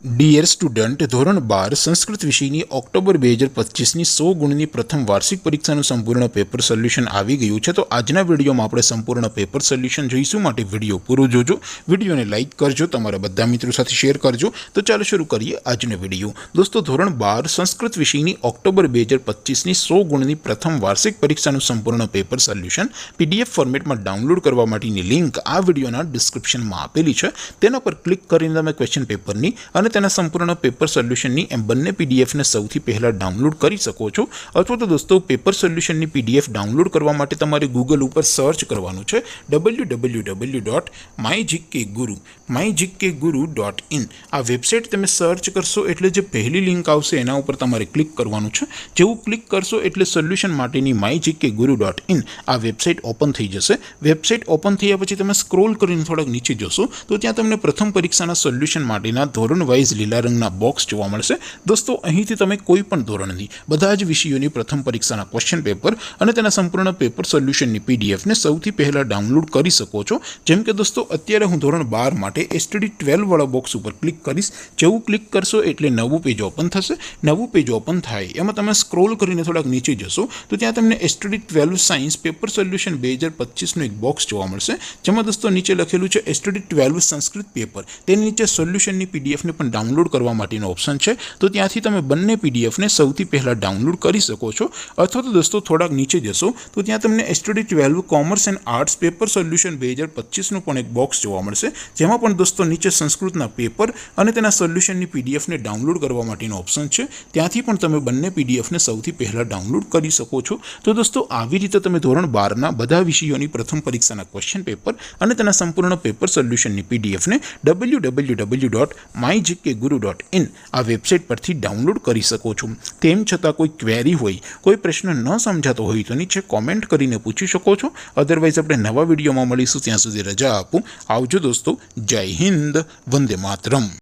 Dear student, ધોરણ 12 સંસ્કૃત વિષયની October 2025ની 100 ગુણની પ્રથમ વાર્ષિક પરીક્ષાનું સંપૂર્ણ પેપર સોલ્યુશન આવી ગયું છે। તો આજના વિડીયોમાં આપણે સંપૂર્ણ પેપર સોલ્યુશન જોઈશું, માટે વિડીયો પૂરો જોજો, વિડીયોને લાઇક કરજો, તમારા બધા મિત્રો સાથે શેર કરજો। તો ચાલો શરૂ કરીએ આજનો વિડીયો। દોસ્તો, ધોરણ 12 સંસ્કૃત વિષયની ઓક્ટોબર 2025ની 100 ગુણની પ્રથમ વાર્ષિક પરીક્ષાનું સંપૂર્ણ પેપર સોલ્યુશન PDF ફોર્મેટમાં ડાઉનલોડ કરવા માટેની લિંક આ વિડીયોના ડિસ્ક્રિપ્શનમાં આપેલી છે। તેના પર ક્લિક કરીને તમે ક્વેશ્ચન પેપરની અને તેના સંપૂર્ણ પેપર સોલ્યુશનની એમ બંને પીડીએફને સૌથી પહેલાં ડાઉનલોડ કરી શકો છો। અથવા તો દોસ્તો, પેપર સોલ્યુશનની PDF ડાઉનલોડ કરવા માટે તમારે ગૂગલ ઉપર સર્ચ કરવાનું છે www.mygkguru.in। આ વેબસાઇટ તમે સર્ચ કરશો એટલે જે પહેલી લિંક આવશે એના ઉપર તમારે ક્લિક કરવાનું છે। જેવું ક્લિક કરશો એટલે સોલ્યુશન માટેની mygkguru.in આ વેબસાઇટ ઓપન થઈ જશે। વેબસાઇટ ઓપન થયા પછી તમે સ્ક્રોલ કરીને થોડાક નીચે જશો તો ત્યાં તમને પ્રથમ પરીક્ષાના સોલ્યુશન માટેના ધોરણ વાઇઝ લીલા રંગના બોક્સ જોવા મળશે। દોસ્તો, અહીંથી તમે કોઈ પણ ધોરણની બધા જ વિષયોની પ્રથમ પરીક્ષાના ક્વેશ્ચન પેપર અને તેના સંપૂર્ણ પેપર સોલ્યુશનની પીડીએફને સૌથી પહેલાં ડાઉનલોડ કરી શકો છો। જેમ કે દોસ્તો, અત્યારે હું ધોરણ 12 માટે STD12 વાળા બોક્સ ઉપર ક્લિક કરીશ। જેવું ક્લિક કરશો એટલે નવું પેજ ઓપન થશે। નવું પેજ ઓપન થાય એમાં તમે સ્ક્રોલ કરીને થોડાક નીચે જશો તો ત્યાં તમને STD12 સાયન્સ પેપર સોલ્યુશન 2025નું એક બોક્સ જોવા મળશે, જેમાં દોસ્તો નીચે લખેલું છે STD12 સંસ્કૃત પેપર। તેની નીચે સોલ્યુશનની પીડીએફને પણ ડાઉનલોડ કરવા માટેનો ઓપ્શન છે। તો ત્યાંથી તમે બંને પીડીએફને સૌથી પહેલાં ડાઉનલોડ કરી શકો છો। અથવા તો દોસ્તો, થોડાક નીચે જશો તો ત્યાં તમને STD12 commerce and arts paper solution 2025નું પણ એક બોક્સ જોવા મળશે, જેમાં પણ દોસ્તો નીચે સંસ્કૃતના પેપર અને તેના સોલ્યુશનની પીડીએફને ડાઉનલોડ કરવા માટેનો ઓપ્શન છે। ત્યાંથી પણ તમે બંને પીડીએફને સૌથી પહેલાં ડાઉનલોડ કરી શકો છો। તો દોસ્તો, આવી રીતે તમે ધોરણ 12ના બધા વિષયોની પ્રથમ પરીક્ષાના ક્વેશ્ચન પેપર અને તેના સંપૂર્ણ પેપર સોલ્યુશનની પીડીએફને www.mygkguru.in આ વેબસાઇટ પરથી ડાઉનલોડ કરી શકો છો। તેમ છતાં કોઈ ક્વેરી હોય, કોઈ પ્રશ્ન ન સમજાતો હોય તો નીચે કોમેન્ટ કરીને પૂછી શકો છો। અધરવાઇઝ આપણે નવા વિડીયોમાં મળીશું, ત્યાં સુધી રજા આપો। આવજો દોસ્તો, જય હિન્દ, વંદે માતરમ।